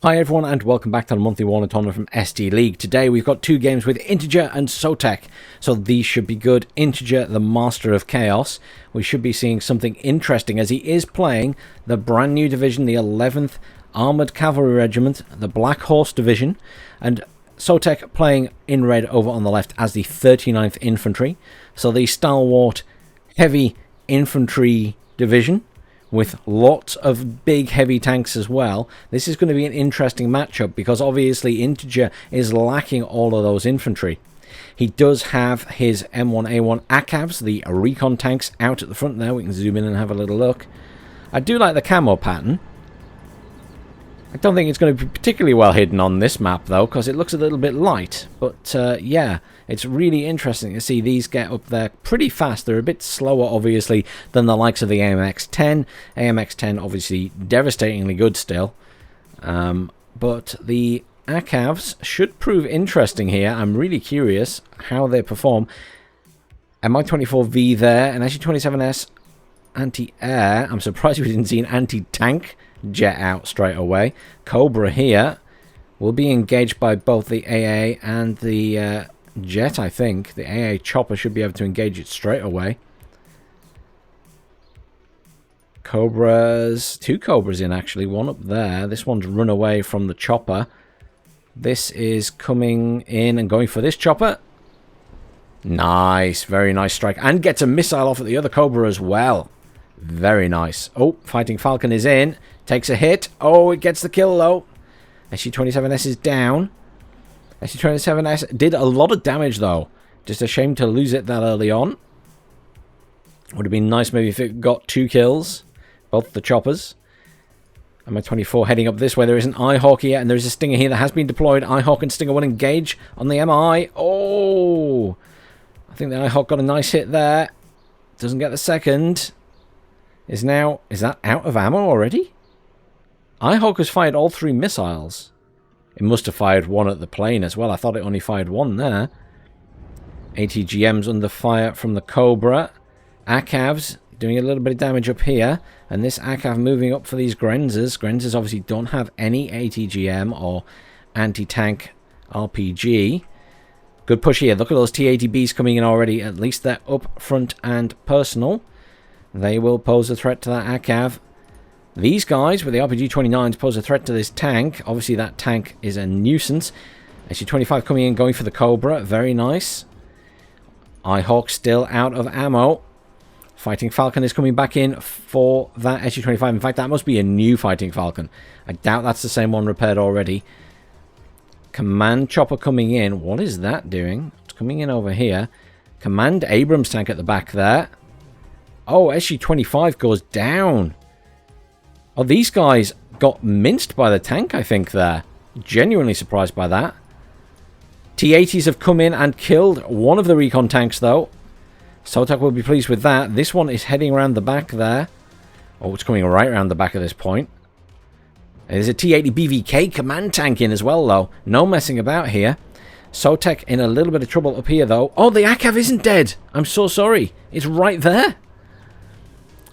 Hi everyone and welcome back to the monthly WARNO Tournament from SD League. Today we've got two games with Integ3r and Sotek, so these should be good. Integ3r, the master of chaos. We should be seeing something interesting as he is playing the brand new division, the 11th Armoured Cavalry Regiment, the Black Horse Division, and Sotek playing in red over on the left as the 39th Infantry. So the stalwart heavy infantry division, with lots of big heavy tanks as well. This is going to be an interesting matchup because obviously Integ3r is lacking all of those infantry. He does have his M1A1 ACAVs, the Recon tanks, out at the front there. We can zoom in and have a little look. I do like the camo pattern. I don't think it's going to be particularly well hidden on this map though, because it looks a little bit light. But yeah, it's really interesting to see these get up there pretty fast. They're a bit slower obviously than the likes of the AMX-10. AMX-10 obviously devastatingly good still. But the ACAVs should prove interesting here. I'm really curious how they perform. Mi-24V there, an SU-27S anti-air. I'm surprised we didn't see an anti-tank jet out straight away. Cobra here will be engaged by both the AA and the jet, I think. The AA chopper should be able to engage it straight away. Cobras, two Cobras in actually, one up there. This one's run away from the chopper. This is coming in and going for this chopper. Nice, very nice strike. And gets a missile off at the other Cobra as well. Very nice. Oh, Fighting Falcon is in. Takes a hit. Oh, it gets the kill though. SU-27S is down. SU-27S did a lot of damage though. Just a shame to lose it that early on. Would have been nice maybe if it got 2 kills. Both the choppers. Mi-24 heading up this way. There is an I-Hawk here and there is a Stinger here that has been deployed. I-Hawk and Stinger will engage on the MI. Oh! I think the I-Hawk got a nice hit there. Doesn't get the second. Is that out of ammo already? I-Hawk has fired all 3 missiles. It must have fired one at the plane as well. I thought it only fired one there. ATGM's under fire from the Cobra. ACAVs doing a little bit of damage up here. And this ACAV moving up for these Grenzers. Grenzers obviously don't have any ATGM or anti-tank RPG. Good push here. Look at those T-80Bs coming in already. At least they're up front and personal. They will pose a threat to that ACAV. These guys with the RPG-29s pose a threat to this tank. Obviously that tank is a nuisance. SU-25 coming in, going for the Cobra. Very nice. I-Hawk still out of ammo. Fighting Falcon is coming back in for that SU-25. In fact, that must be a new Fighting Falcon. I doubt that's the same one repaired already. Command Chopper coming in. What is that doing? It's coming in over here. Command Abrams tank at the back there. Oh, SU-25 goes down. Oh, these guys got minced by the tank, I think, there. Genuinely surprised by that. T-80s have come in and killed one of the Recon tanks, though. Sotek will be pleased with that. This one is heading around the back there. Oh, it's coming right around the back at this point. There's a T-80 BVK command tank in as well, though. No messing about here. Sotek in a little bit of trouble up here, though. Oh, the ACAV isn't dead. I'm so sorry. It's right there.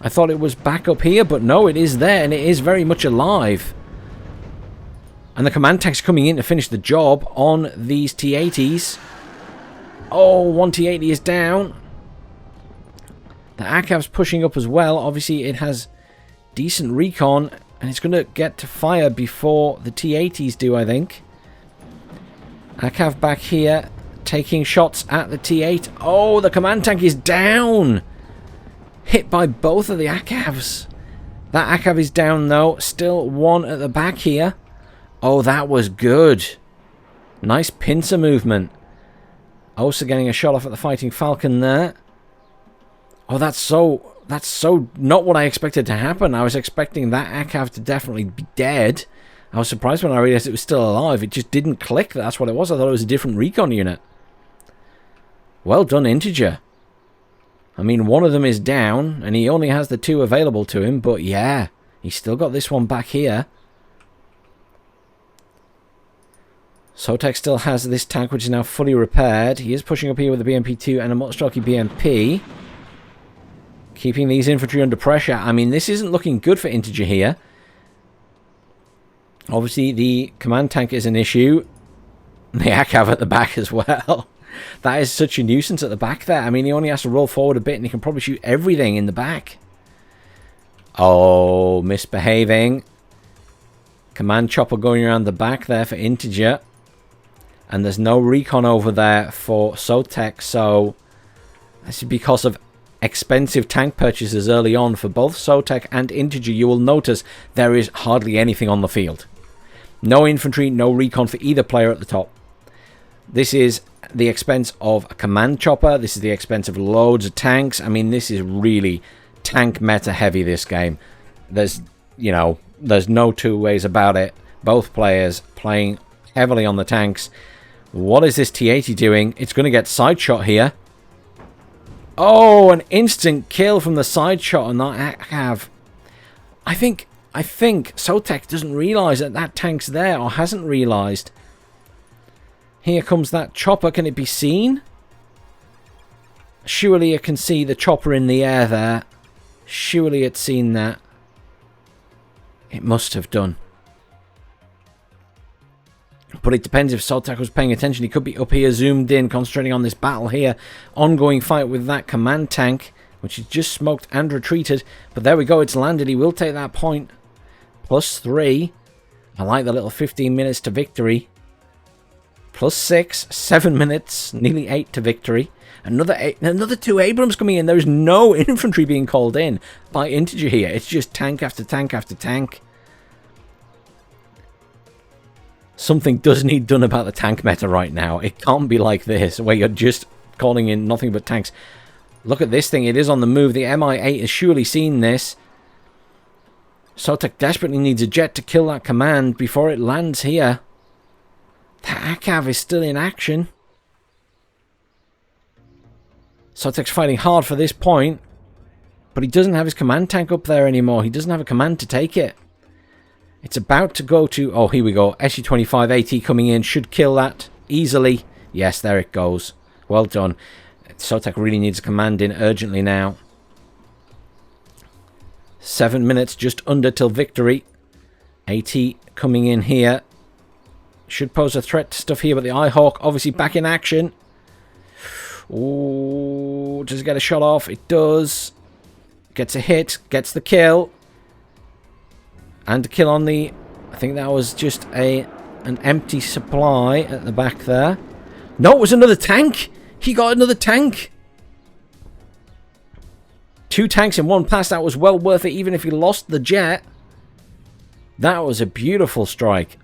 I thought it was back up here, but no, it is there, and it is very much alive. And the command tank's coming in to finish the job on these T-80s. Oh, one T-80 is down. The ACAV's pushing up as well. Obviously, it has decent recon, and it's going to get to fire before the T-80s do, I think. ACAV back here, taking shots at the T-8. Oh, the command tank is down. Hit by both of the ACAVs. That ACAV is down though. Still one at the back here. Oh, that was good. Nice pincer movement. Also getting a shot off at the Fighting Falcon there. Oh, that's so not what I expected to happen. I was expecting that ACAV to definitely be dead. I was surprised when I realized it was still alive. It just didn't click. That's what it was. I thought it was a different recon unit. Well done, Integ3r. I mean, one of them is down, and he only has the 2 available to him, but yeah, he's still got this one back here. Sotek still has this tank, which is now fully repaired. He is pushing up here with a BMP-2 and a Motostocky BMP. Keeping these infantry under pressure. I mean, this isn't looking good for Integ3r here. Obviously, the command tank is an issue. The ACAV at the back as well. That is such a nuisance at the back there. I mean, he only has to roll forward a bit and he can probably shoot everything in the back. Oh, misbehaving. Command chopper going around the back there for Integ3r. And there's no recon over there for Sotek, so this is because of expensive tank purchases early on for both Sotek and Integ3r. You will notice there is hardly anything on the field. No infantry, no recon for either player at the top. This is the expense of a command chopper. This is the expense of loads of tanks. I mean, this is really tank meta heavy, this game. There's, you know, there's no two ways about it. Both players playing heavily on the tanks. What is this T-80 doing? It's going to get side shot here. Oh, an instant kill from the side shot on that ACAV. I think Sotek doesn't realise that that tank's there, or hasn't realised. Here comes that chopper. Can it be seen? Surely you can see the chopper in the air there. Surely it's seen that. It must have done. But it depends if Sotek was paying attention. He could be up here, zoomed in, concentrating on this battle here. Ongoing fight with that command tank, which is just smoked and retreated. But there we go, it's landed. He will take that point. +3. I like the little 15 minutes to victory. +6, 7 minutes, nearly 8 to victory. Another 2 Abrams coming in. There's no infantry being called in by Integ3r here. It's just tank after tank after tank. Something does need done about the tank meta right now. It can't be like this, where you're just calling in nothing but tanks. Look at this thing. It is on the move. The MI8 has surely seen this. Sotek desperately needs a jet to kill that command before it lands here. The ACAV is still in action. Sotek's fighting hard for this point, but he doesn't have his command tank up there anymore. He doesn't have a command to take it. It's about to go to... Oh, here we go. SU-25 AT coming in. Should kill that easily. Yes, there it goes. Well done. Sotek really needs a command in urgently now. 7 minutes, just under till victory. AT coming in here. Should pose a threat to stuff here, but the Ihawk obviously back in action. Oh, does it get a shot off? It does. Gets a hit. Gets the kill. And a kill on the... I think that was just an empty supply at the back there. No, it was another tank. He got another tank. 2 tanks in one pass. That was well worth it, even if he lost the jet. That was a beautiful strike.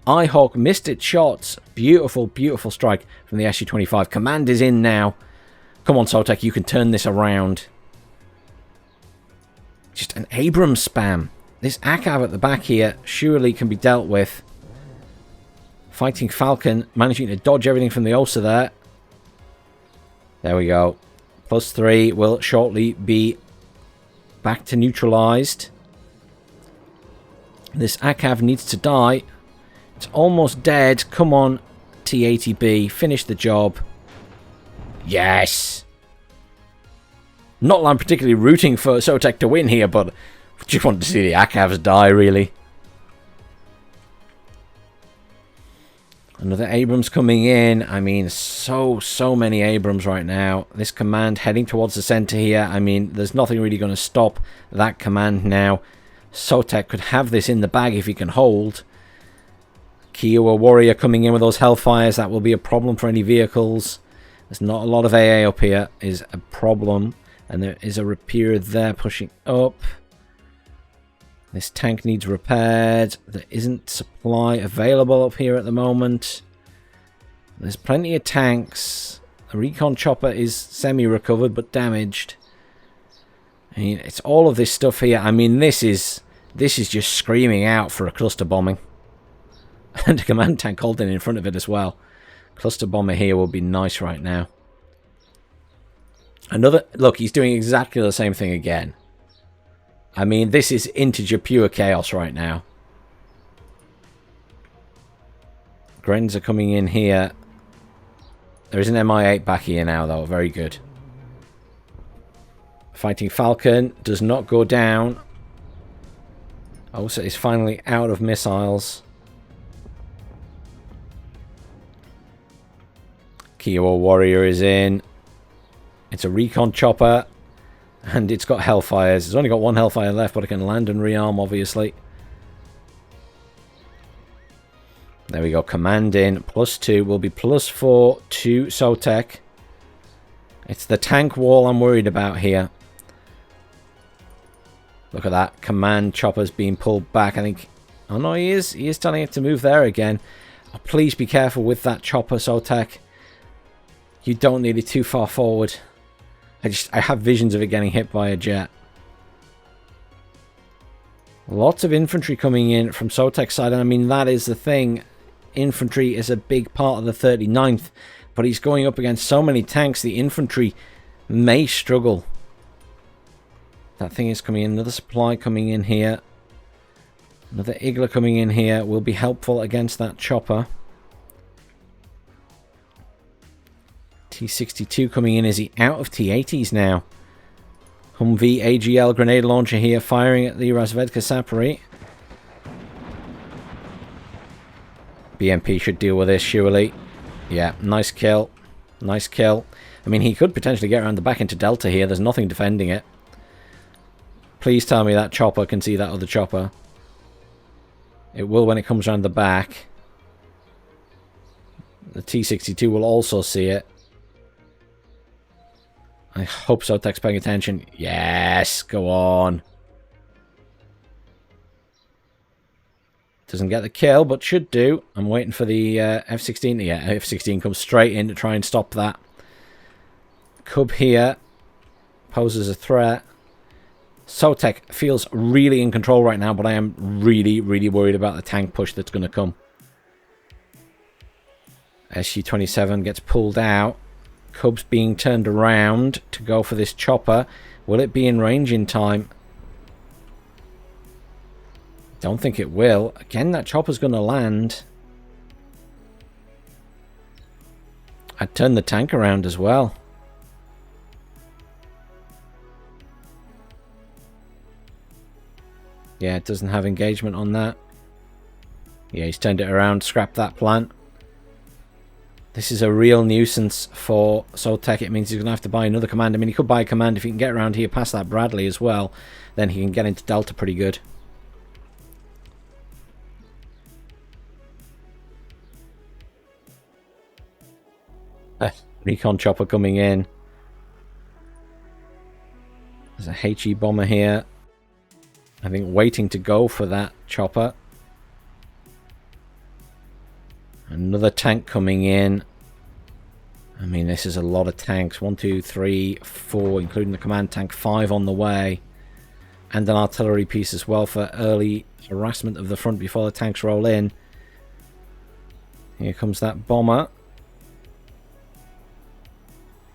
Ihawk missed its shots. Beautiful, beautiful strike from the SU-25. Command is in now. Come on, Sotek, you can turn this around. Just an Abrams spam. This ACAV at the back here surely can be dealt with. Fighting Falcon, managing to dodge everything from the OSA there. There we go. +3 will shortly be back to neutralized. This ACAV needs to die. It's almost dead. Come on, T-80B. Finish the job. Yes! Not that I'm particularly rooting for Sotek to win here, but I just want to see the ACAVs die, really. Another Abrams coming in. I mean, so many Abrams right now. This command heading towards the center here. I mean, there's nothing really going to stop that command now. Sotek could have this in the bag if he can hold. Kiowa Warrior coming in with those Hellfires. That will be a problem for any vehicles. There's not a lot of AA up here. Is a problem. And there is a repair there pushing up. This tank needs repaired. There isn't supply available up here at the moment. There's plenty of tanks. The Recon chopper is semi-recovered but damaged. I mean, it's all of this stuff here. I mean, this is just screaming out for a cluster bombing. And a command tank holding in front of it as well. Cluster bomber here will be nice right now. Another... Look, he's doing exactly the same thing again. I mean, this is Integ3r pure chaos right now. Grens are coming in here. There is an MI8 back here now, though. Very good. Fighting Falcon does not go down. Oh, so he's finally out of missiles. Kiowa Warrior is in. It's a Recon chopper. And it's got Hellfires. It's only got one Hellfire left, but it can land and rearm, obviously. There we go. Command in. +2 will be +4 to Sotek. It's the tank wall I'm worried about here. Look at that. Command chopper's being pulled back. I think... Oh, no, he is. He is telling it to move there again. Oh, please be careful with that chopper, Sotek. You don't need it too far forward. I have visions of it getting hit by a jet. Lots of infantry coming in from Sotek's side. And I mean, that is the thing. Infantry is a big part of the 39th. But he's going up against so many tanks. The infantry may struggle. That thing is coming in. Another supply coming in here. Another Igla coming in here will be helpful against that chopper. T62 coming in. Is he out of T80s now? Humvee AGL grenade launcher here firing at the Razvedka Sapori. BMP should deal with this surely. Yeah, nice kill. Nice kill. I mean, he could potentially get around the back into Delta here. There's nothing defending it. Please tell me that chopper can see that other chopper. It will when it comes around the back. The T62 will also see it. I hope Sotek's paying attention. Yes, go on. Doesn't get the kill, but should do. I'm waiting for the F-16. Yeah, F-16 comes straight in to try and stop that. Cub here poses a threat. Sotek feels really in control right now, but I am really, really worried about the tank push that's going to come. SU-27 gets pulled out. Cub's being turned around to go for this chopper. Will it be in range in time? Don't think it will. Again, that chopper's going to land. I'd turn the tank around as well. Yeah, it doesn't have engagement on that. Yeah, he's turned it around. Scrap that plan. This is a real nuisance for Sotek. It means he's going to have to buy another command. I mean, he could buy a command if he can get around here past that Bradley as well. Then he can get into Delta pretty good. Recon chopper coming in. There's a HE bomber here. I think waiting to go for that chopper. Another tank coming in. I mean, this is a lot of tanks. 1, 2, 3, 4, including the command tank. 5 on the way. And an artillery piece as well for early harassment of the front before the tanks roll in. Here comes that bomber.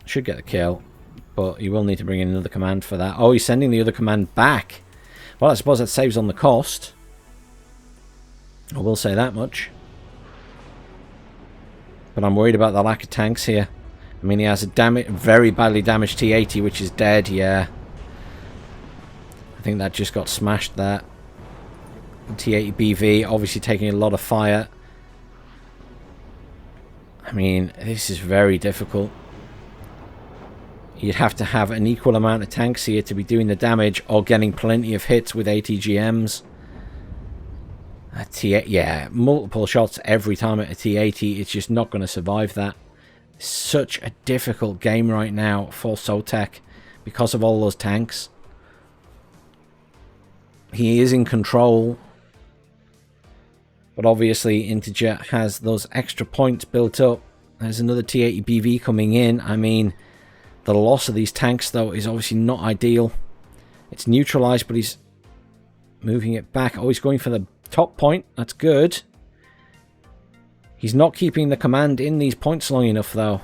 Should get the kill. But you will need to bring in another command for that. Oh, he's sending the other command back. Well, I suppose that saves on the cost. I will say that much. But I'm worried about the lack of tanks here. I mean, he has a very badly damaged T80, which is dead, yeah. I think that just got smashed there. T80 BV, obviously taking a lot of fire. I mean, this is very difficult. You'd have to have an equal amount of tanks here to be doing the damage or getting plenty of hits with ATGMs. Yeah, multiple shots every time at a T80. It's just not going to survive that. Such a difficult game right now for Sotek because of all those tanks. He is in control. But obviously Integ3r has those extra points built up. There's another T80 BV coming in. I mean, the loss of these tanks, though, is obviously not ideal. It's neutralized, but he's moving it back. Oh, he's going for the top point. That's good. He's not keeping the command in these points long enough, though.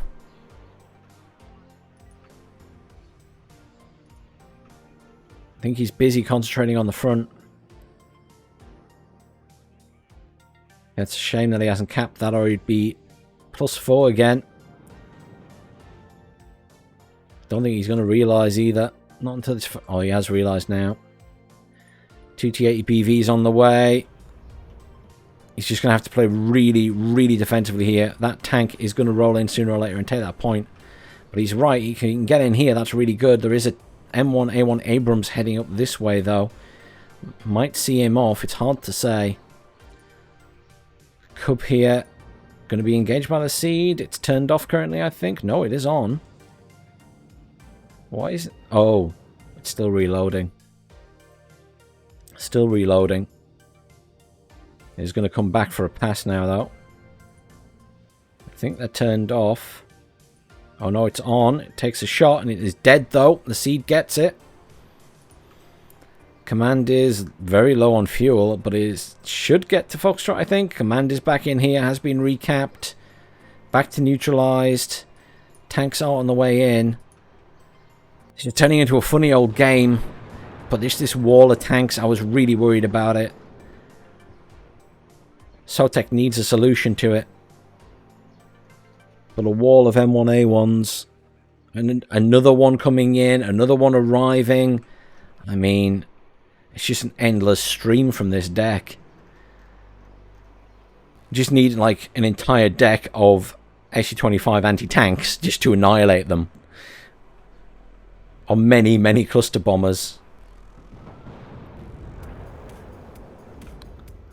I think he's busy concentrating on the front. It's a shame that he hasn't capped that, or he'd be +4 again. Don't think he's going to realise either. Not until it's... Oh, he has realised now. 2 T80 BVs on the way. He's just going to have to play really, really defensively here. That tank is going to roll in sooner or later and take that point. But he's right. He can get in here. That's really good. There is a M1A1 Abrams heading up this way, though. Might see him off. It's hard to say. Cub here. Going to be engaged by the seed. It's turned off currently, I think. No, it is on. Why is it? Oh, it's still reloading. Still reloading. He's going to come back for a pass now, though. I think they're turned off. Oh, no, it's on. It takes a shot, and it is dead, though. The seed gets it. Command is very low on fuel, but it should get to Foxtrot, I think. Command is back in here, has been recapped. Back to neutralized. Tanks are on the way in. It's turning into a funny old game. But this wall of tanks, I was really worried about it. Sotek needs a solution to it. But a wall of M1A1s. And another one coming in. Another one arriving. I mean, it's just an endless stream from this deck. Just need like an entire deck of SU-25 anti-tanks just to annihilate them. On many, many cluster bombers.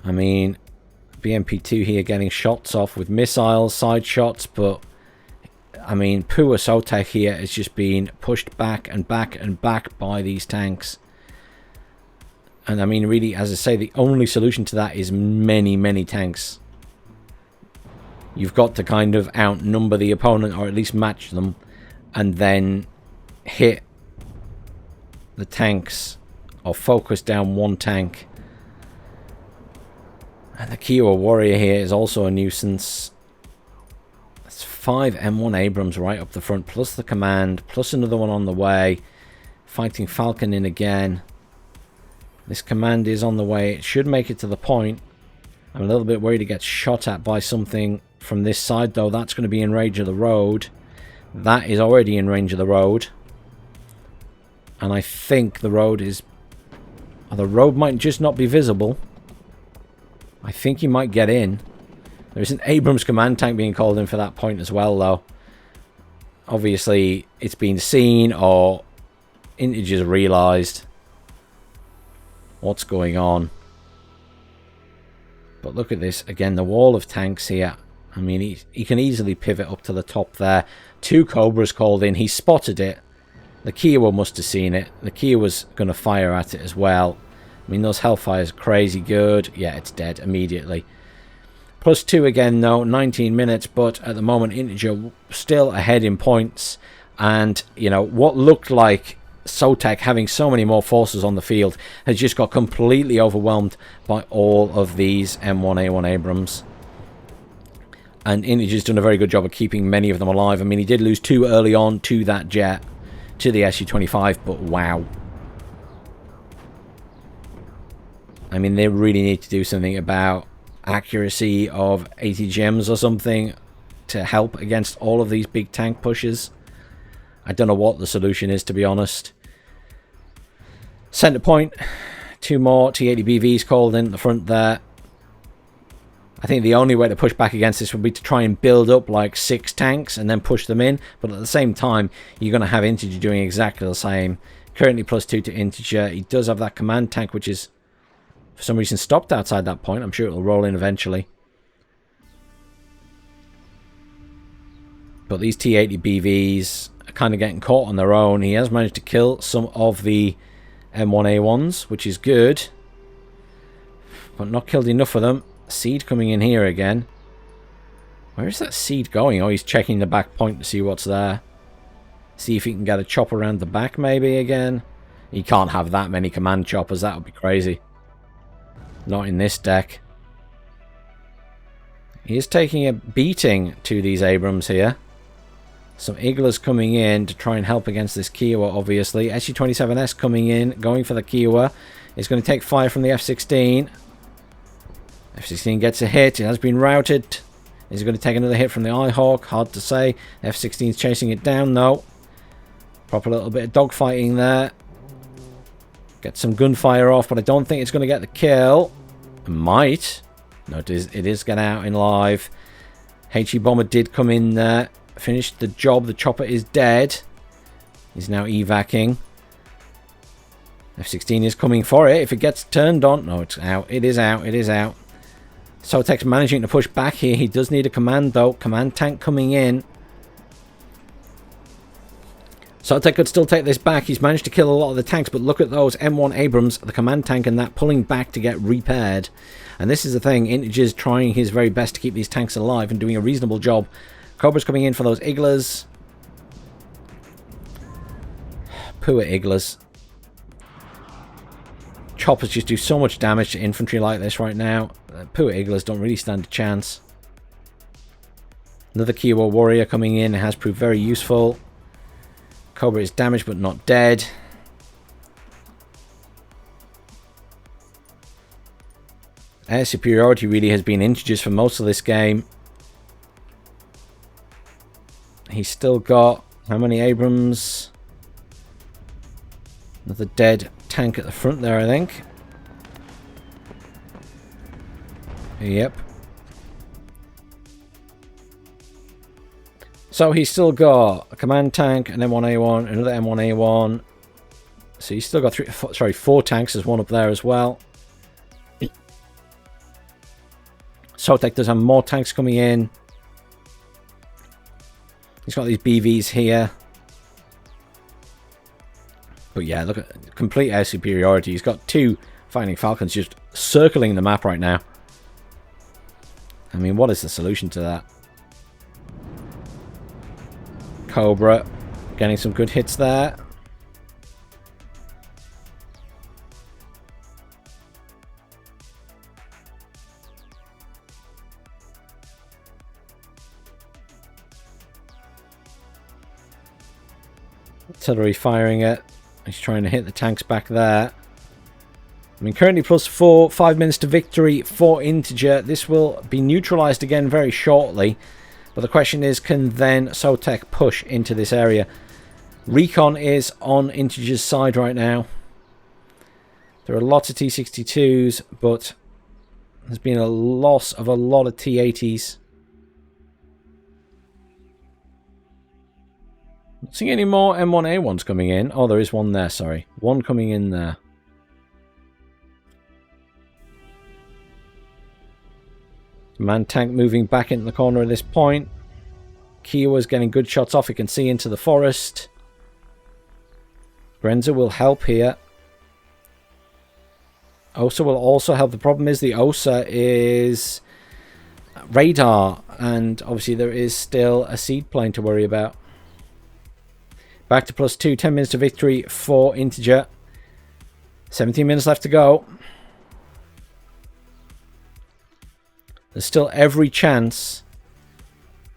I mean, BMP2 here getting shots off with missiles, side shots, but I mean, poor Sotek here is just being pushed back and back and back by these tanks. And I mean, really, as I say, the only solution to that is many, many tanks. You've got to kind of outnumber the opponent, or at least match them, and then hit the tanks, or focus down one tank. And the Kiowa Warrior here is also a nuisance. That's 5 M1 Abrams right up the front, plus the command, plus another one on the way. Fighting Falcon in again. This command is on the way. It should make it to the point. I'm a little bit worried it gets shot at by something from this side, though. That's going to be in range of the road. That is already in range of the road. And I think the road is... the road might just not be visible. I think he might get in. There's an Abrams command tank being called in for that point as well, though. Obviously, it's been seen, or Integers realised what's going on. But look at this. Again, the wall of tanks here. I mean, he can easily pivot up to the top there. 2 Cobras called in. He spotted it. The Kiowa must have seen it. The Kiowa's going to fire at it as well. I mean, those Hellfires are crazy good. Yeah, it's dead immediately. +2 again, though. 19 minutes. But at the moment, Integer still ahead in points. And, you know, what looked like Sotek having so many more forces on the field has just got completely overwhelmed by all of these M1A1 Abrams. And Integer's done a very good job of keeping many of them alive. I mean, he did lose 2 early on to that jet, to the SU-25, but wow. I mean, they really need to do something about accuracy of ATGMs or something to help against all of these big tank pushes. I don't know what the solution is, to be honest. Centre point. 2 more T80 BVs called in at the front there. I think the only way to push back against this would be to try and build up like 6 tanks and then push them in. But at the same time, you're going to have Integer doing exactly the same. Currently +2 to Integer. He does have that command tank, which is for some reason stopped outside that point. I'm sure it'll roll in eventually. But these T80 BVs are kind of getting caught on their own. He has managed to kill some of the M1A1s, which is good. But not killed enough of them. Seed coming in here again. Where is that seed going? Oh, he's checking the back point to see what's there. See if he can get a chopper around the back maybe again. He can't have that many command choppers. That would be crazy. Not in this deck. He is taking a beating to these Abrams here. Some Iglas coming in to try and help against this Kiowa, obviously. SU-27S coming in, going for the Kiowa. It's going to take fire from the F-16. F-16 gets a hit. It has been routed. Is he going to take another hit from the I-Hawk? Hard to say. F-16 is chasing it down, though. Proper little bit of dogfighting there. Get some gunfire off, but I don't think it's going to get the kill. It might. No, it is getting out in live. HE Bomber did come in there. Finished the job. The chopper is dead. He's now evacing. F-16 is coming for it. If it gets turned on... No, it's out. It is out. It is out. Sotek's managing to push back here. He does need a command, though. Command tank coming in. Sotek could still take this back. He's managed to kill a lot of the tanks, but look at those M1 Abrams, the command tank, and that pulling back to get repaired. And this is the thing. Integer's trying his very best to keep these tanks alive and doing a reasonable job. Cobra's coming in for those Iglas. Poor Iglas. Choppers just do so much damage to infantry like this right now. Poor Iglas don't really stand a chance. Another Kiowa warrior coming in has proved very useful. Cobra is damaged but not dead. Air superiority really has been Integers for most of this game. He's still got how many Abrams? Another dead tank at the front there, I think. Yep. So he's still got a command tank, an M1A1, another M1A1. So he's still got four tanks. There's one up there as well. Sotek does have more tanks coming in. He's got these BVs here. But yeah, look at complete air superiority. He's got two Fighting Falcons just circling the map right now. I mean, what is the solution to that? Cobra getting some good hits there. Artillery firing it. He's trying to hit the tanks back there. I mean, currently +4, 5 minutes to victory for Integer. This will be neutralized again very shortly. But the question is, can then Sotek push into this area? Recon is on Integer's side right now. There are lots of T-62s, but there's been a loss of a lot of T-80s. Not seeing any more M1A1s coming in. Oh, there is one there, sorry. One coming in there. Man tank moving back into the corner at this point. Kiowa's getting good shots off. He can see into the forest. Brenza will help here. OSA will also help. The problem is the OSA is radar. And obviously there is still a seed plane to worry about. Back to +2. 10 minutes to victory for Integer. 17 minutes left to go. There's still every chance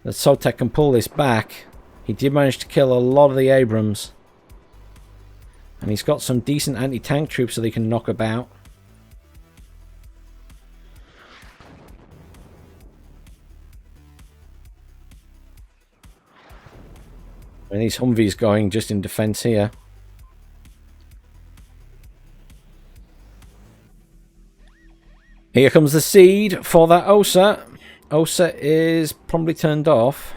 that Sotek can pull this back. He did manage to kill a lot of the Abrams. And he's got some decent anti-tank troops so they can knock about. And these Humvees going just in defense here. Here comes the seed for that OSA. OSA is probably turned off.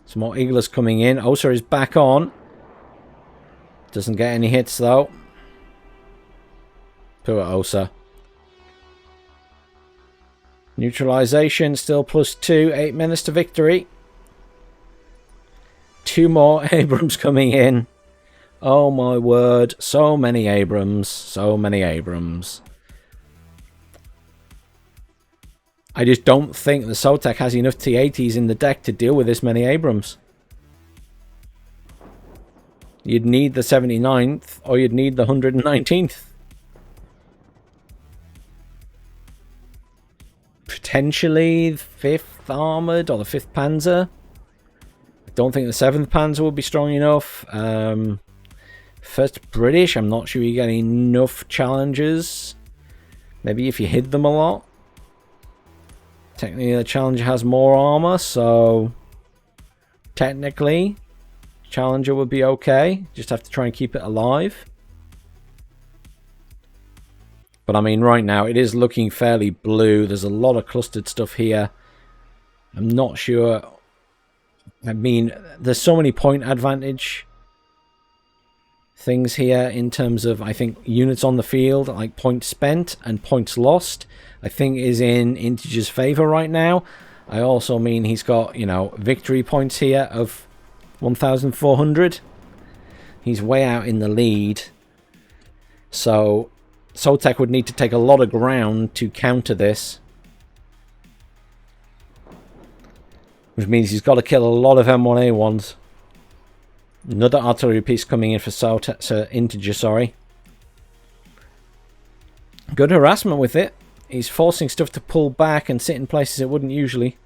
Some more Eagles coming in. OSA is back on. Doesn't get any hits though. Poor OSA. Neutralization still +2. 8 minutes to victory. 2 more Abrams coming in. Oh my word. So many Abrams. So many Abrams. I just don't think the Sotek has enough T-80s in the deck to deal with this many Abrams. You'd need the 79th or you'd need the 119th. Potentially the 5th Armoured or the 5th Panzer. I don't think the 7th Panzer would be strong enough. 1st British, I'm not sure you get enough challenges. Maybe if you hid them a lot. Technically the Challenger has more armor, so technically Challenger would be okay. Just have to try and keep it alive. But I mean, right now it is looking fairly blue. There's a lot of clustered stuff here. I'm not sure. I mean, there's so many point advantage things here in terms of, I think, units on the field, like points spent and points lost, I think is in Integer's favor right now. I also mean he's got, you know, victory points here of 1,400. He's way out in the lead. So Sotek would need to take a lot of ground to counter this. Which means he's got to kill a lot of M1A1s. Another artillery piece coming in for Integer, sorry. Good harassment with it. He's forcing stuff to pull back and sit in places it wouldn't usually.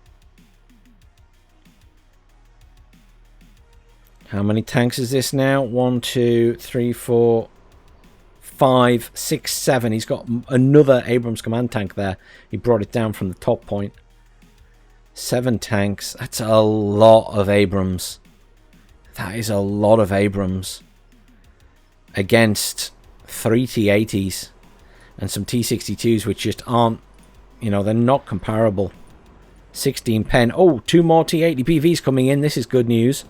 How many tanks is this now? 1, 2, 3, 4, 5, 6, 7. He's got another Abrams command tank there. He brought it down from the top point. 7 tanks. That's a lot of Abrams. That is a lot of Abrams. Against 3 T-80s. And some T-62s which just aren't, you know, they're not comparable. 16 pen. Oh, 2 more T-80 PVs coming in. This is good news.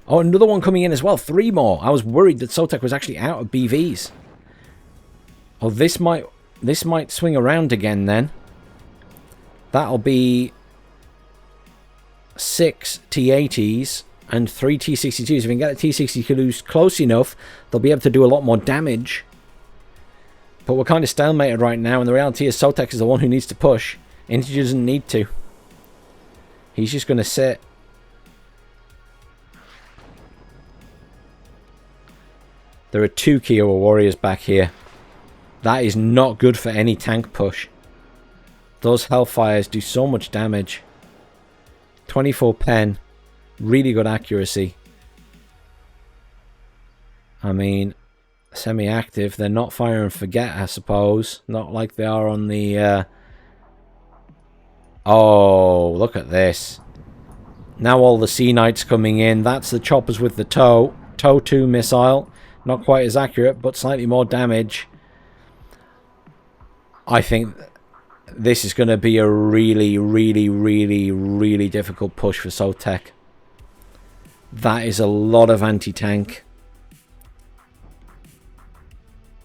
Oh, another one coming in as well. 3 more. I was worried that Sotek was actually out of BVs. Oh, this might swing around again then. That'll be 6 T-80s and 3 T-62s. If you can get the T-62s close enough, they'll be able to do a lot more damage. But we're kind of stalemated right now, and the reality is Sotek is the one who needs to push. Integer doesn't need to. He's just going to sit. There are 2 Kiowa warriors back here. That is not good for any tank push. Those Hellfires do so much damage. 24 pen. Really good accuracy. I mean, semi-active. They're not fire and forget, I suppose. Not like they are on the... Oh, look at this. Now all the Sea Knights coming in. That's the choppers with the TOW. TOW 2 missile. Not quite as accurate, but slightly more damage. I think this is going to be a really, really, really, really difficult push for Sotek. That is a lot of anti-tank.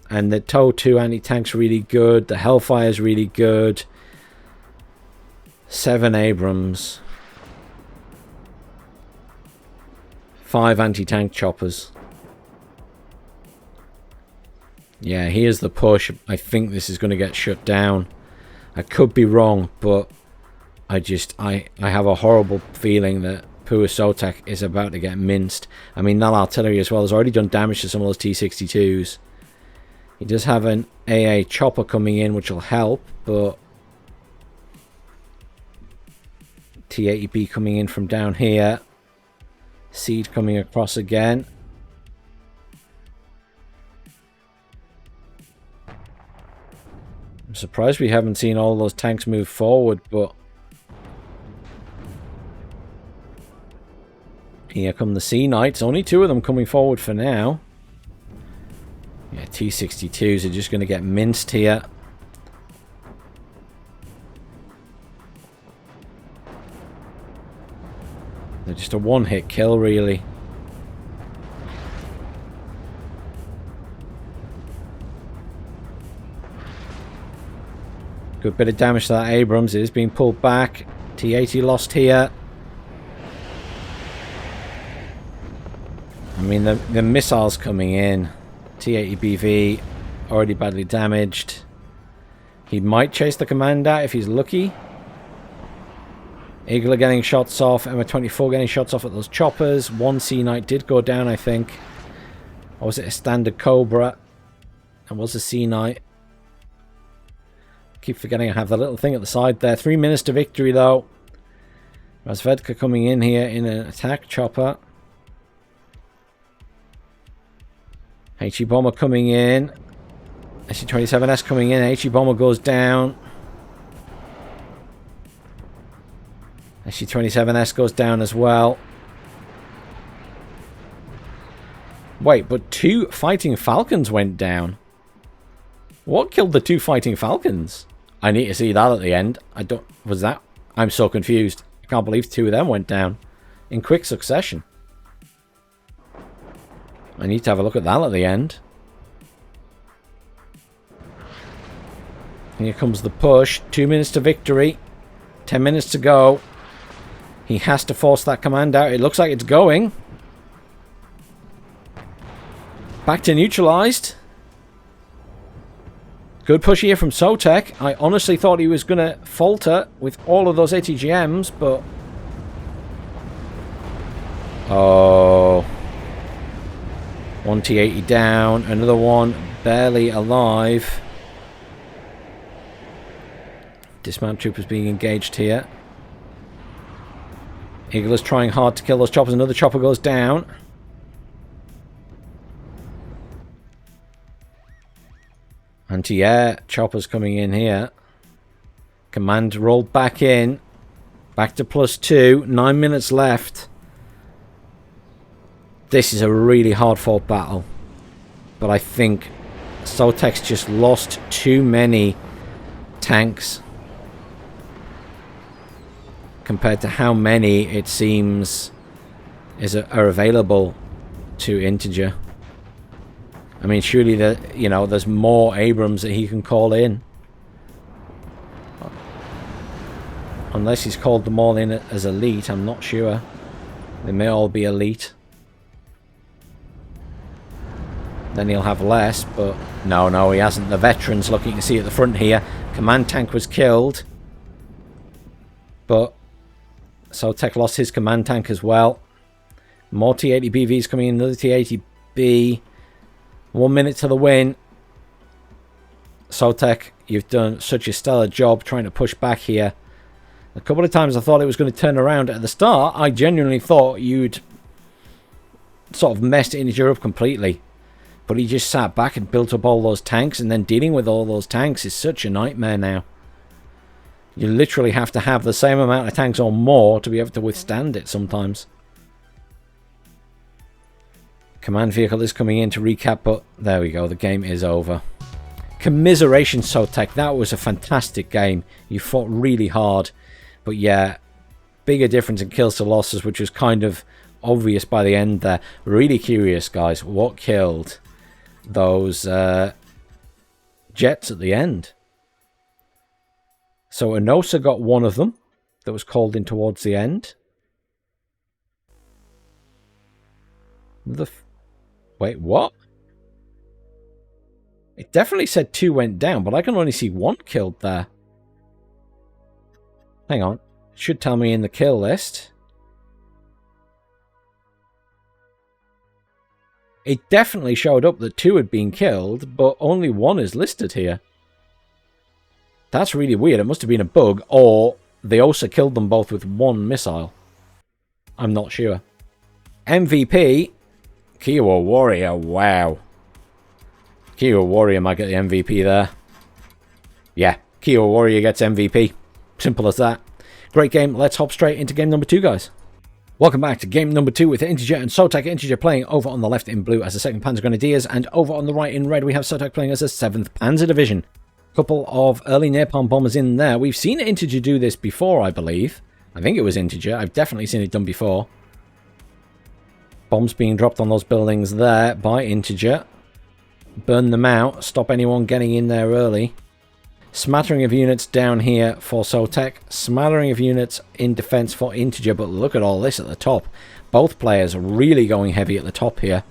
And the TOW 2 anti-tank's really good. The Hellfire's really good. 7 Abrams. 5 anti-tank choppers. Yeah, here's the push. I think this is going to get shut down. I could be wrong, but I have a horrible feeling that poor Sotek is about to get minced. I mean, that artillery as well has already done damage to some of those T-62s. He does have an AA chopper coming in, which will help, but T-80B coming in from down here. Seed coming across again. I'm surprised we haven't seen all those tanks move forward, but here come the Sea Knights. Only 2 of them coming forward for now. Yeah, T-62s are just going to get minced here. They're just a one-hit kill, really. Good bit of damage to that Abrams. It is being pulled back. T-80 lost here. I mean, the missiles coming in. T-80BV already badly damaged. He might chase the command out if he's lucky. Eagle are getting shots off. M1A1 getting shots off at those choppers. 1 Sea Knight did go down, I think. Or was it a standard Cobra? That was a Sea Knight. Keep forgetting I have the little thing at the side there. 3 minutes to victory, though. Razvedka coming in here in an attack chopper. HE Bomber coming in. SC-27S coming in. HE Bomber goes down. SC-27S goes down as well. Wait, but 2 fighting falcons went down. What killed the 2 fighting falcons? I need to see that at the end. I don't... Was that... I'm so confused. I can't believe 2 of them went down in quick succession. I need to have a look at that at the end. And here comes the push. 2 minutes to victory. 10 minutes to go. He has to force that command out. It looks like it's going. Back to neutralized. Good push here from Sotek. I honestly thought he was going to falter with all of those ATGMs, but... Oh. 1 T80 down. Another one barely alive. Dismount troopers being engaged here. Eagle is trying hard to kill those choppers. Another chopper goes down. Anti-air choppers coming in here. Command rolled back in. Back to +2. 9 minutes left. This is a really hard fought battle. But I think Sotek's just lost too many tanks compared to how many it seems are available to Integer. I mean, surely there's more Abrams that he can call in. Unless he's called them all in as elite, I'm not sure. They may all be elite. Then he'll have less, but no, he hasn't. The veterans, looking to see at the front here. Command tank was killed. But Sotek lost his command tank as well. More T80BVs coming in, another T80B. 1 minute to the win. Sotek, you've done such a stellar job trying to push back here. A couple of times I thought it was going to turn around. At the start, I genuinely thought you'd sort of messed Integer up completely. But he just sat back and built up all those tanks, and then dealing with all those tanks is such a nightmare now. You literally have to have the same amount of tanks or more to be able to withstand it sometimes. Command vehicle is coming in to recap, but there we go. The game is over. Commiseration, Sotek. That was a fantastic game. You fought really hard. But yeah, bigger difference in kills to losses, which was kind of obvious by the end there. Really curious, guys. What killed those jets at the end? So Enosa got one of them that was called in towards the end. Wait, what? It definitely said 2 went down, but I can only see 1 killed there. Hang on. It should tell me in the kill list. It definitely showed up that 2 had been killed, but only 1 is listed here. That's really weird. It must have been a bug, or they also killed them both with 1 missile. I'm not sure. MVP, Kiowa Warrior. Wow. Kiowa Warrior might get the MVP there. Yeah, Kiowa Warrior gets MVP. Simple as that. Great game. Let's hop straight into game number 2, guys. Welcome back to game number 2 with Integer and Sotek. Integer playing over on the left in blue as the 2nd Panzer Grenadiers, and over on the right in red we have Sotek playing as the 7th Panzer Division. Couple of early napalm bombers in there. We've seen Integer do this before, I believe. I think it was Integer. I've definitely seen it done before. Bombs being dropped on those buildings there by Integer. Burn them out. Stop anyone getting in there early. Smattering of units down here for Sotek. Smattering of units in defense for Integer. But look at all this at the top. Both players are really going heavy at the top here.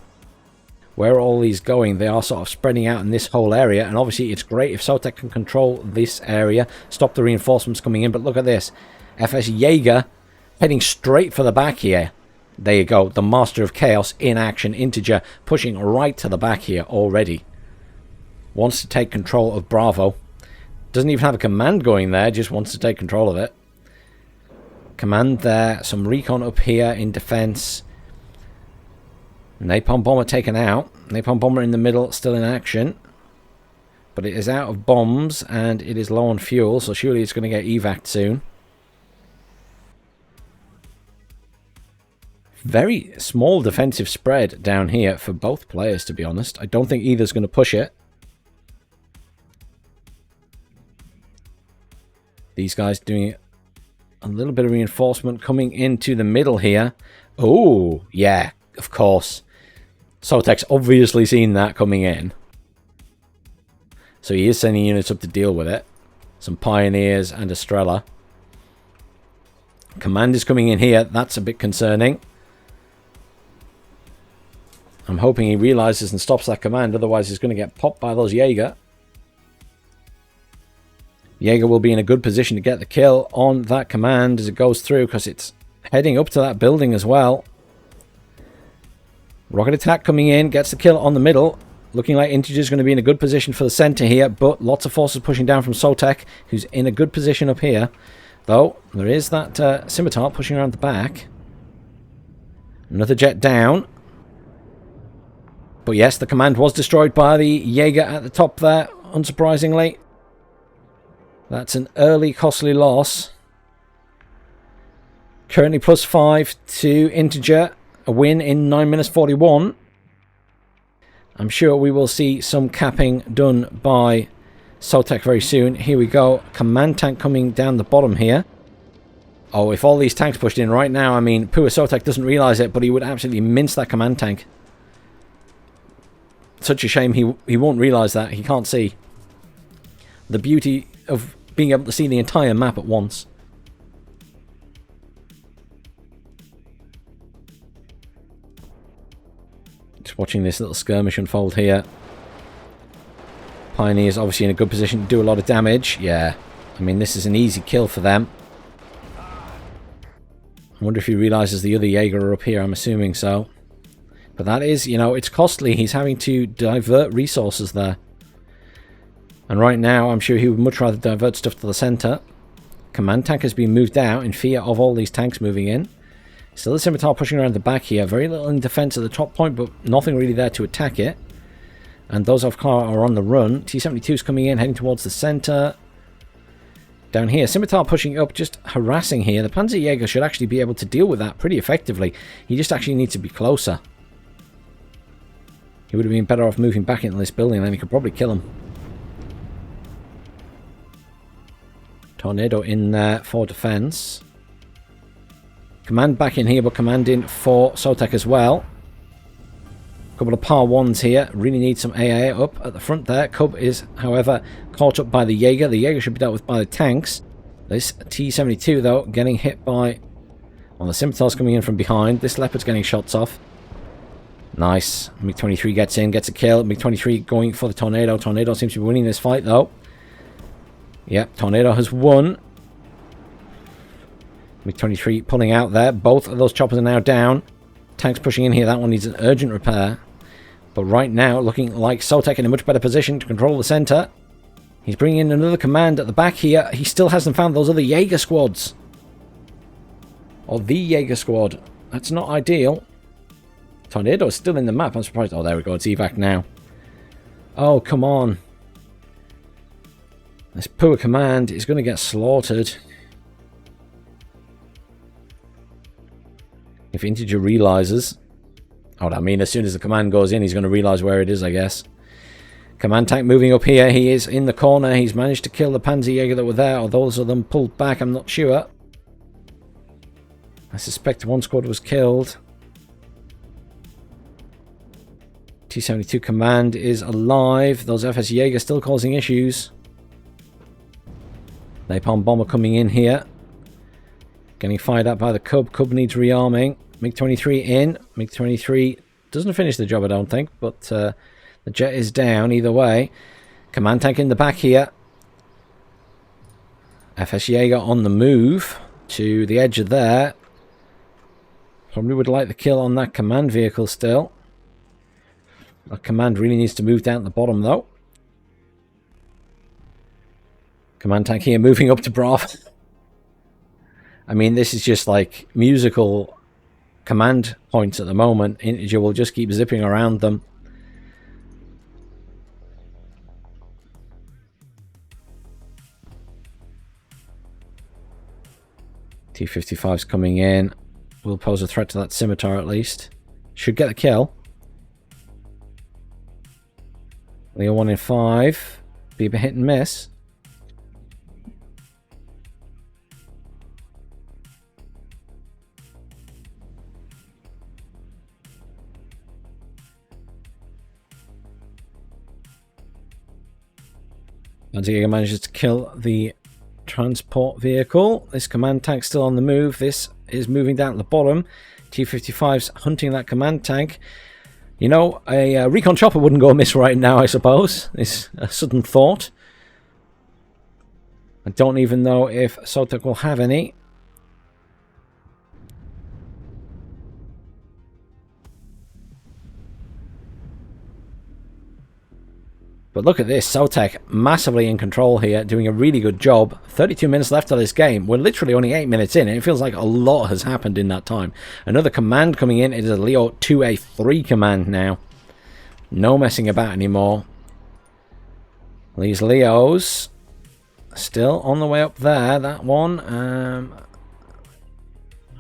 Where are all these going? They are sort of spreading out in this whole area. And obviously it's great if Sotek can control this area. Stop the reinforcements coming in. But look at this. FS Jaeger heading straight for the back here. There you go. The Master of Chaos in action. Integer pushing right to the back here already. Wants to take control of Bravo. Doesn't even have a command going there. Just wants to take control of it. Command there. Some recon up here in defense. Napalm bomber taken out. Napalm bomber in the middle, still in action. But it is out of bombs and it is low on fuel, so surely it's going to get evac'd soon. very small defensive spread down here for both players, to be honest. I don't think either's going to push it. These guys doing a little bit of reinforcement coming into the middle here. Oh, yeah, of course. Sotek's obviously seen that coming in. So he is sending units up to deal with it. Some Pioneers and Estrella. Command is coming in here. That's a bit concerning. I'm hoping he realizes and stops that command. Otherwise, he's going to get popped by those Jaeger. Jaeger will be in a good position to get the kill on that command as it goes through, because it's heading up to that building as well. Rocket attack coming in, gets the kill on the middle. Looking like Integer is going to be in a good position for the center here, but lots of forces pushing down from Sotek, who's in a good position up here. Though, there is that Scimitar pushing around the back. Another jet down. But yes, the command was destroyed by the Jaeger at the top there, unsurprisingly. That's an early costly loss. Currently +5 to Integer. A win in 9 minutes 41. I'm sure we will see some capping done by Sotek very soon. Here we go. Command tank coming down the bottom here. Oh, if all these tanks pushed in right now, I mean, poor Sotek doesn't realize it, but he would absolutely mince that command tank. Such a shame he won't realize that. He can't see the beauty of being able to see the entire map at once. Just watching this little skirmish unfold here. Pioneers obviously in a good position to do a lot of damage. Yeah, I mean, this is an easy kill for them. I wonder if he realizes the other Jaeger are up here. I'm assuming so. But that is, you know, it's costly. He's having to divert resources there. And right now, I'm sure he would much rather divert stuff to the center. Command tank has been moved out in fear of all these tanks moving in. Still the Scimitar pushing around the back here. Very little in defense at the top point, but nothing really there to attack it. And those of Klar are on the run. T-72 is coming in, heading towards the center. Down here, Scimitar pushing up, just harassing here. The Panzerjäger should actually be able to deal with that pretty effectively. He just actually needs to be closer. He would have been better off moving back into this building, then he could probably kill him. Tornado in there for defense. Command back in here, but command in for Sotek as well. A couple of par 1s here. Really need some AA up at the front there. Cub is, however, caught up by the Jaeger. The Jaeger should be dealt with by the tanks. This T-72, though, getting hit by... Well, the Scimitar's coming in from behind. This Leopard's getting shots off. Nice. MiG-23 gets in, gets a kill. MiG-23 going for the Tornado. Tornado seems to be winning this fight, though. Yep, Tornado has won. MiG-23 pulling out there. Both of those choppers are now down. Tanks pushing in here. That one needs an urgent repair. But right now, looking like Sotek in a much better position to control the center. He's bringing in another command at the back here. He still hasn't found those other Jaeger squads. Or the Jaeger squad. That's not ideal. Tornado is still in the map. I'm surprised. Oh, there we go. It's evac now. Oh, come on. This poor command is going to get slaughtered. If Integer realizes. Oh, I mean, as soon as the command goes in, he's going to realize where it is, I guess. Command tank moving up here. He is in the corner. He's managed to kill the Panzerjäger that were there. Or those of them pulled back. I'm not sure. I suspect one squad was killed. T-72 command is alive. Those FS Jaeger still causing issues. Napalm bomber coming in here. Getting fired up by the Cub. Cub needs rearming. MiG-23 in. MiG-23 doesn't finish the job, I don't think. But the jet is down either way. Command tank in the back here. FS Jaeger on the move to the edge of there. Probably would like the kill on that command vehicle still. That command really needs to move down at the bottom, though. Command tank here moving up to Bravo. I mean, this is just like musical command points at the moment. Integer will just keep zipping around them. T-55's coming in. will pose a threat to that scimitar at least. Should get the kill. Leo 1 in 5. Be a bit hit and miss. Bandanner manages to kill the transport vehicle. This command tank still on the move. This is moving down at the bottom. T-55's hunting that command tank. You know, a Recon chopper wouldn't go amiss right now, I suppose. It's a sudden thought. I don't even know if Sotek will have any. But look at this, Sotek massively in control here, doing a really good job. 32 minutes left of this game. We're literally only 8 minutes in, and it feels like a lot has happened in that time. Another command coming in. It is a Leo 2A3 command now. No messing about anymore. These Leos still on the way up there. That one.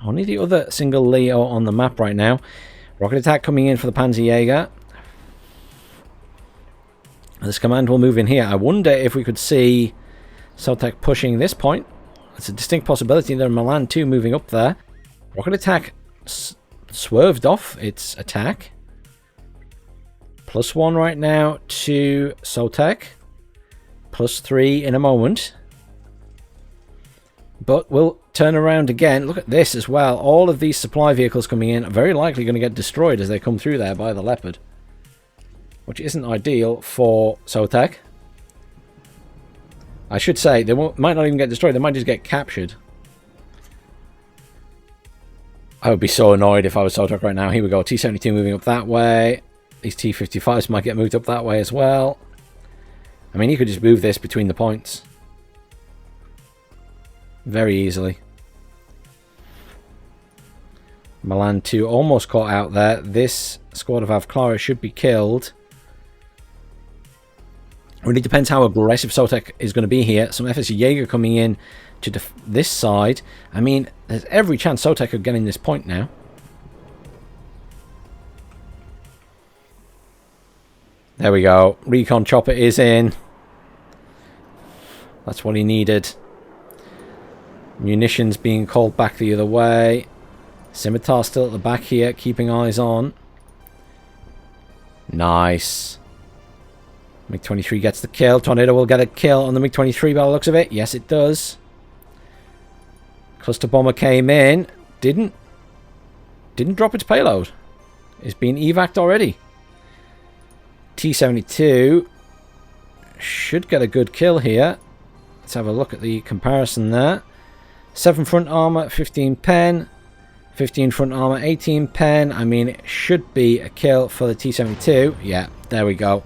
Only the other single Leo on the map right now. Rocket attack coming in for the Panzerjäger. This command will move in here. I wonder if we could see Sotek pushing this point. It's a distinct possibility. There are Milan 2 moving up there. Rocket attack swerved off its attack. +1 right now to Sotek. +3 in a moment. But we'll turn around again. Look at this as well. All of these supply vehicles coming in are very likely going to get destroyed as they come through there by the Leopard. Which isn't ideal for Sotek. I should say, they might not even get destroyed, they might just get captured. I would be so annoyed if I was Sotek right now. Here we go, T-72 moving up that way. These T-55s might get moved up that way as well. I mean, you could just move this between the points. Very easily. Milan 2 almost caught out there. This squad of Avklara should be killed. Really depends how aggressive Sotek is going to be here. Some FS Jaeger coming in to this side. I mean, there's every chance Sotek could get in this point now. There we go. Recon chopper is in. That's what he needed. Munitions being called back the other way. Scimitar still at the back here, keeping eyes on. Nice. MiG-23 gets the kill. Tornado will get a kill on the MiG-23 by the looks of it. Yes, it does. Cluster bomber came in. Didn't drop its payload. It's been evac'd already. T-72 should get a good kill here. Let's have a look at the comparison there. 7 front armor, 15 pen. 15 front armor, 18 pen. I mean, it should be a kill for the T-72. Yeah, there we go.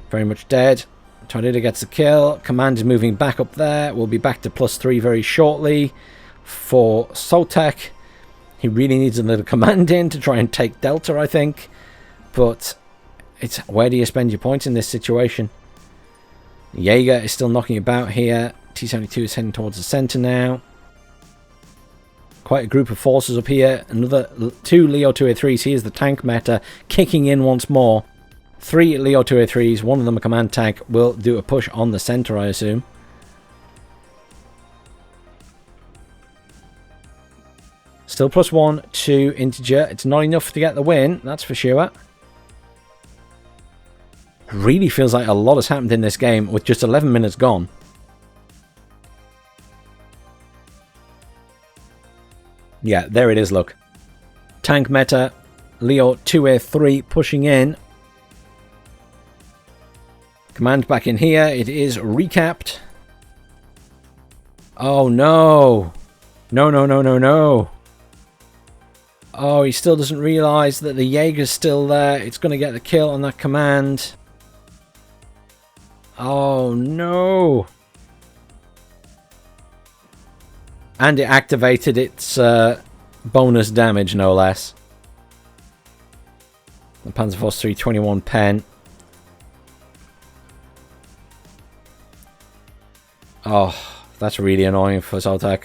Very much dead. Tornado gets the kill. Command is moving back up there. We'll be back to +3 very shortly for Sotek. He really needs a little command in to try and take Delta, I think. But it's where do you spend your points in this situation? Jaeger is still knocking about here. T-72 is heading towards the center now. Quite a group of forces up here. Another 2 Leo 2A3s. Here's the tank meta kicking in once more. 3 Leo 2A3s, one of them a command tank, will do a push on the center, I assume. Still +1 to integer. It's not enough to get the win, that's for sure. Really feels like a lot has happened in this game with just 11 minutes gone. Yeah, there it is, look. Tank meta, Leo 2A3 pushing in. Command back in here. It is recapped. Oh, no. No, no, no, no, no. Oh, he still doesn't realise that the Jaeger's still there. It's going to get the kill on that command. Oh, no. And it activated its bonus damage, no less. The Panzerforce 321 pen. Oh, that's really annoying for Sotek.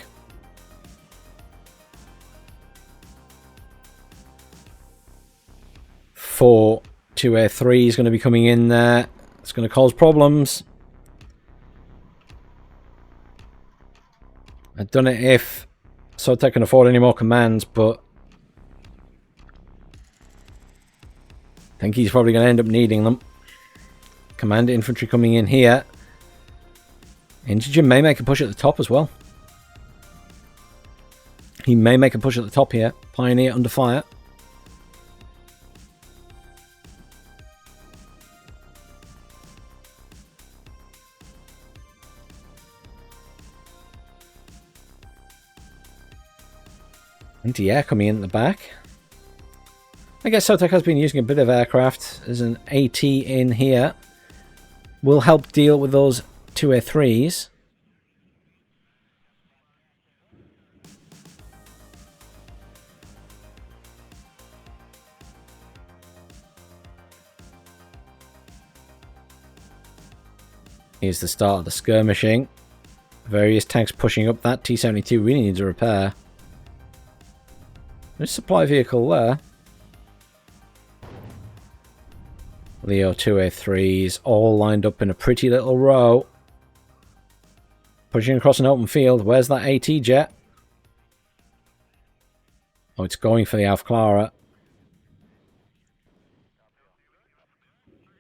4 2A3 is going to be coming in there. It's going to cause problems. I don't know if Sotek can afford any more commands, but I think he's probably going to end up needing them. Command infantry coming in here. Integer may make a push at the top as well. He may make a push at the top here. Pioneer under fire. Anti-air coming in at the back. I guess Sotek has been using a bit of aircraft. There's an AT in here. Will help deal with those 2A3s. Here's the start of the skirmishing. Various tanks pushing up. That T-72 really needs a repair. There's a supply vehicle there. Leo 2A3s all lined up in a pretty little row. Pushing across an open field. Where's that AT jet? Oh, it's going for the Alf Clara.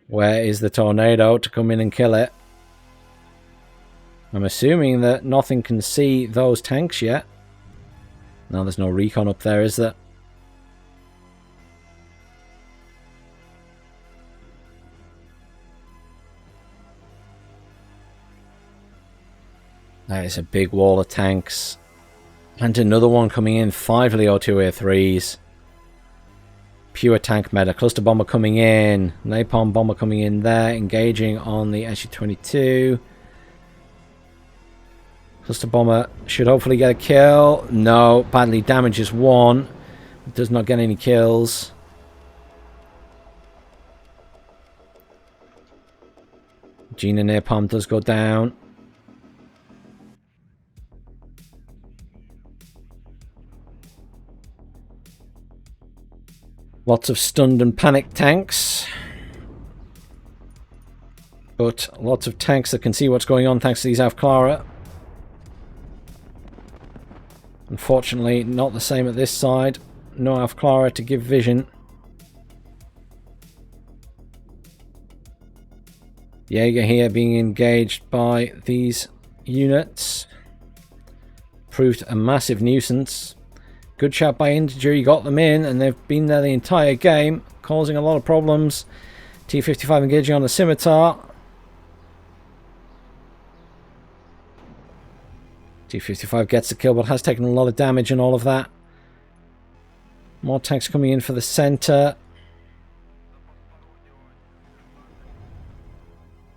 Where is the tornado to come in and kill it? I'm assuming that nothing can see those tanks yet. No, there's no recon up there, is there? That is a big wall of tanks. And another one coming in. 5 Leo 2A3s. Pure tank meta. Cluster bomber coming in. Napalm bomber coming in there. Engaging on the Su-22. Cluster bomber should hopefully get a kill. No, badly damages one. Does not get any kills. Gina Napalm does go down. Lots of stunned and panicked tanks. But lots of tanks that can see what's going on thanks to these Alf Clara. Unfortunately, not the same at this side. No Alf Clara to give vision. Jaeger here being engaged by these units. Proved a massive nuisance. Good shot by Integer, he got them in, and they've been there the entire game, causing a lot of problems. T-55 engaging on the Scimitar. T-55 gets the kill, but has taken a lot of damage and all of that. More tanks coming in for the center.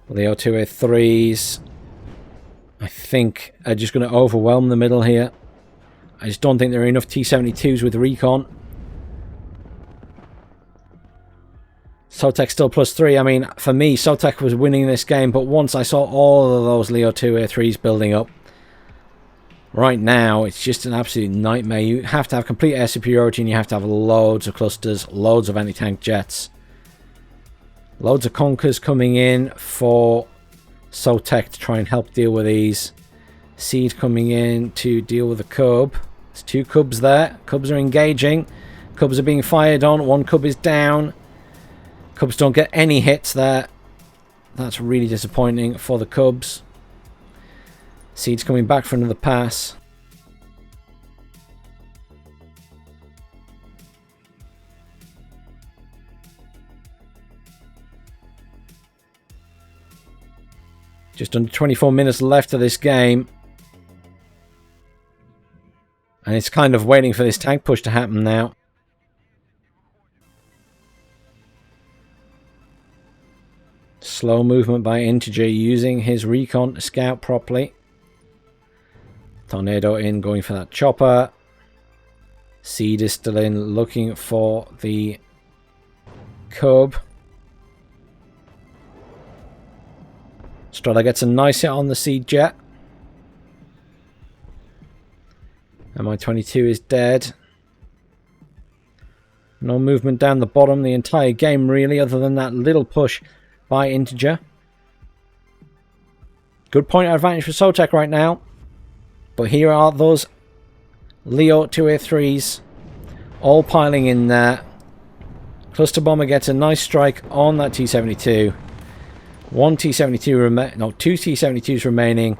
Leo 2A3s, I think, are just going to overwhelm the middle here. I just don't think there are enough T-72s with Recon. Sotek still +3. I mean, for me, Sotek was winning this game, but once I saw all of those Leo 2A3s building up, right now, it's just an absolute nightmare. You have to have complete air superiority, and you have to have loads of clusters, loads of anti-tank jets. Loads of Conkers coming in for Sotek to try and help deal with these. Seed coming in to deal with the Cub. There's 2 Cubs there. Cubs are engaging. Cubs are being fired on. 1 Cub is down. Cubs don't get any hits there. That's really disappointing for the Cubs. Seed's coming back for another pass. Just under 24 minutes left of this game. And it's kind of waiting for this tank push to happen now. Slow movement by Integer, using his Recon to scout properly. Tornado in, going for that chopper. Seed is still in, looking for the Cub. Strada gets a nice hit on the Seed jet. Mi-22 is dead. No movement down the bottom the entire game, really, other than that little push by Integer. Good point advantage for Sotek right now. But here are those Leo 2A3s all piling in there. Cluster Bomber gets a nice strike on that T-72. Two T-72s remaining.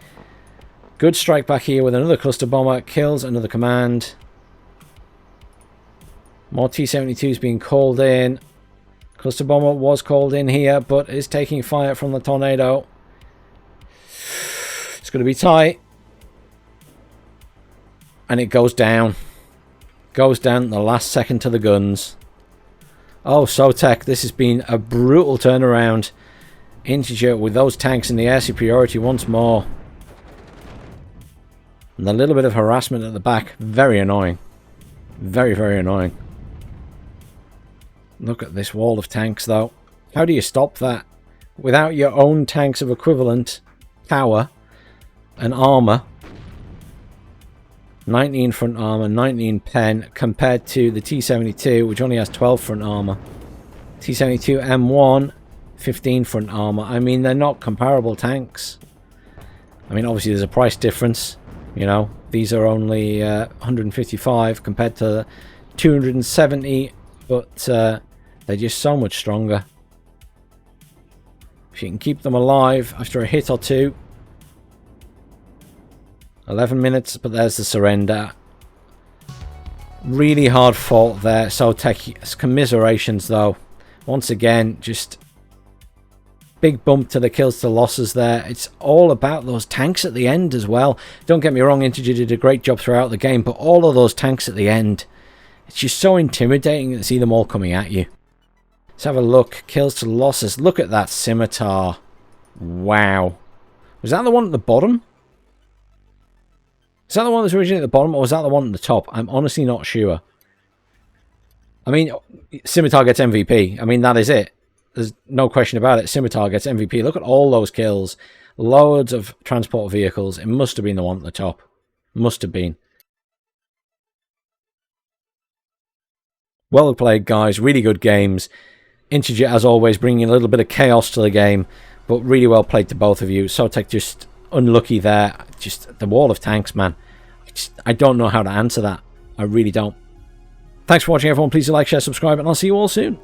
Good strike back here with another Cluster Bomber. Kills another command. More T-72s being called in. Cluster Bomber was called in here, but is taking fire from the tornado. It's going to be tight. And it goes down. Goes down in the last second to the guns. Oh, Sotek, this has been a brutal turnaround. Integer with those tanks in the air superiority once more. And a little bit of harassment at the back. Very annoying. Very, very annoying. Look at this wall of tanks, though. How do you stop that? Without your own tanks of equivalent power and armor. 19 front armor, 19 pen, compared to the T-72, which only has 12 front armor. T-72 M1, 15 front armor. I mean, they're not comparable tanks. I mean, obviously there's a price difference. You know, these are only 155 compared to 270, but they're just so much stronger. If you can keep them alive after a hit or two. 11 minutes, but there's the surrender. Really hard fought there. Sotek, commiserations though. Once again, just big bump to the kills to losses there. It's all about those tanks at the end as well. Don't get me wrong, Integer did a great job throughout the game, but all of those tanks at the end, it's just so intimidating to see them all coming at you. Let's have a look. Kills to losses. Look at that scimitar. Wow. Was that the one at the bottom? Is that the one that was originally at the bottom, or was that the one at the top? I'm honestly not sure. I mean, Scimitar gets MVP. I mean, that is it. There's no question about it. Scimitar gets MVP. Look at all those kills. Loads of transport vehicles. It must have been the one at the top. Must have been. Well played, guys. Really good games. Integer, as always, bringing a little bit of chaos to the game. But really well played to both of you. Sotek just unlucky there. Just the wall of tanks, man. I don't know how to answer that. I really don't. Thanks for watching, everyone. Please like, share, subscribe, and I'll see you all soon.